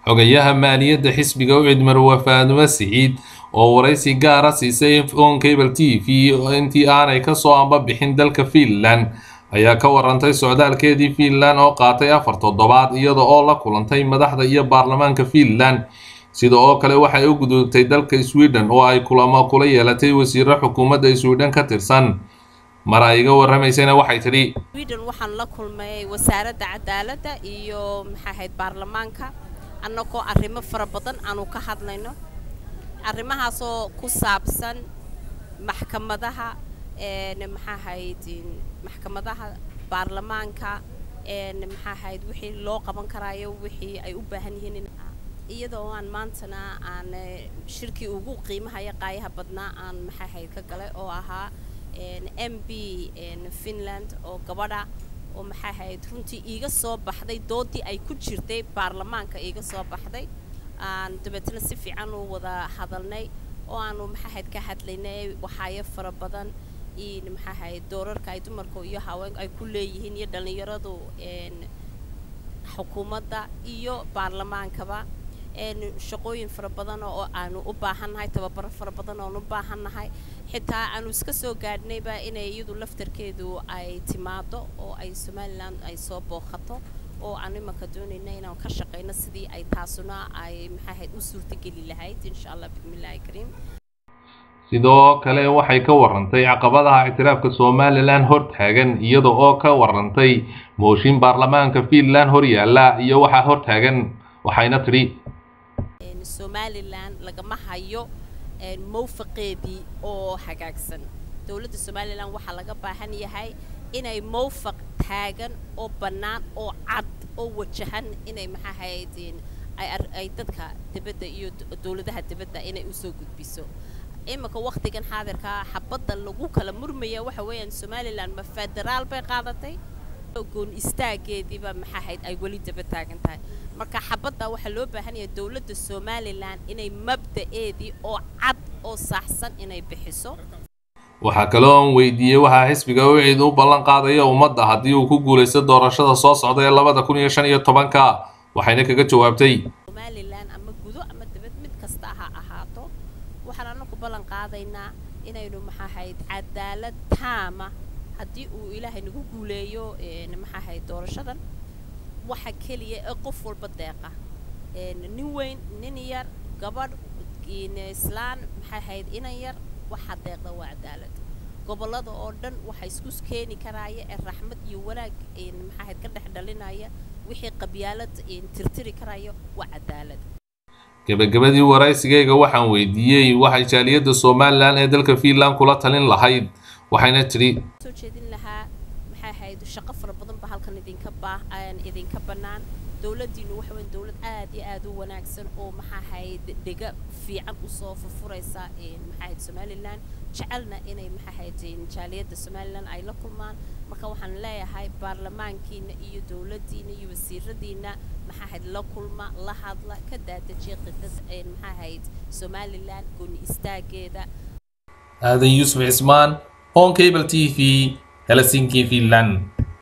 xogayaha maaliyadda xisbiga u cid Marwa Faadumo Siciid oo waraysi gaar ah siisay on cable TV intii aanay ka soo amba bixin dalka Finland ayaa ka warantay socdaalkeedii Finland oo qaatay 4 toddobaad iyada oo la kulantay madaxda iyo baarlamaanka Finland sidoo kale waxay u gudubtay dalka Sweden oo ay kulamo kula yeelatay wasiirka xukuumadda Sweden ka tirsan mar ay iga waramaysayna waxay tiri Sweden waxaan la kulmay wasaaradda cadaaladda iyo maxahayd baarlamaanka annagoo arrimo fara badan aanu ka hadlayno arrimahaas oo ku saabsan maxkamadaha maxkamadaha baarlamaanka maxahayd wixii loo qaban karayo wixii ay u baahan yihiin iyadoo aan maantana aan shirkii ugu qiimaha qaayaha badnaa aan maxahayd ka galay oo ahaa MB Finland oo gabadha oo maxahayd runtii iiga soo baxday doodii ay ku jirtay baarlamaanka iiga soo baxday aan dabeetana si fiican u wada hadalnay oo aanu maxahayd ka hadlaynay waxyaabo fara badan maxahayd doorarka ay dumarku iyo haweenku ay ku leeyihiin iyo dhalinyaradu xukuumadda iyo baarlamaankaba shaqooyin fara badan oo aanu u baahanahay tababar fara badan oo u baahanahay xitaa aanu iska soo gaadhnayba inay iyadu laftarkeedu ay timaado oo ay Somaliland ay soo booqato oo aan imaka doonayna inaan ka shaqeyno sidii ay taasuna ay maxahayd u suurtageli lahayd insha Allah bismillaah kariim sidoo kale waxay ka warantay caqabadaha ictiraafka Somaliland hortaagan iyada oo ka warantay mooshin baarlamaanka Finland hor yaala iyo waxa hortaagan waxayna tiri Somaliland lagama hayo موفقيدي أو حاجة دولة الصوماليلان وحلاقة بحني هاي إني موفق تاجن أو بنان أو عد أو وجهن إني محايدين أي تدك تبدأ دولة ده تبدأ إني أسوق بيسو إما كوقت كان حاضر كحبض اللجوء كلامرمية وحويان الصوماليلان مفدرال بقاعدتي وكون استاجد يبقى محايد أي وليد تبتاجن تاي marka xabada waxa loo baahan yahay dawladda Somaliland inay mabda'eedii oo cad oo saxsan inay bixiso waxa kale oo weydiiyay waxa xisbiga uu cid u ballan qaadayo ummadda hadii uu ku guuleysto doorashada soo socda ee 2015 waxayna kaga jawaabtay Somaliland ama gudo ama dibad mid kasta ha ahaato waxaan ku ballan qaadaynaa inaynu maxahayd cadaalad taama hadii uu Ilaahay nagu guuleeyo maxahayd doorashadan waxa kaliya qof walba deeqa nin weyn nin yar gabadh islaan maxahayd inan yar waxa deeqda waa cadaalad gobolada oo dhan waxa isku keeni karaya raxmad iyo wanaag maxahayd ka dhex dhalinaya wixii qabyaalad tirtiri karayo waa cadaalad gabagabadii waraysigayga waxaan weydiiyay waxa jaaliyadda Somaliland ee dalka Finland kula talin lahayd waxayna tiri soo jeedin lahaa maxahayd shaqo fara badan ba halkan idinka banaan dawladdiinu waxa weyn dawlad aad iyo aad u wanaagsan oo maxahayd dhiga fiican u soo furfuraysa maxahayd Somaliland jecelna inay maxahayd jaaliyadda Somaliland ay la kulmaan marka waxaan leeyahay baarlamaankiina iyo dawladdiina iyo wasiiradiina maxahayd la kulma la hadla ka daadajiya qidad maxahayd Somaliland gooni istaageeda هذا يوسف عثمان on cable TV Helsinki Finland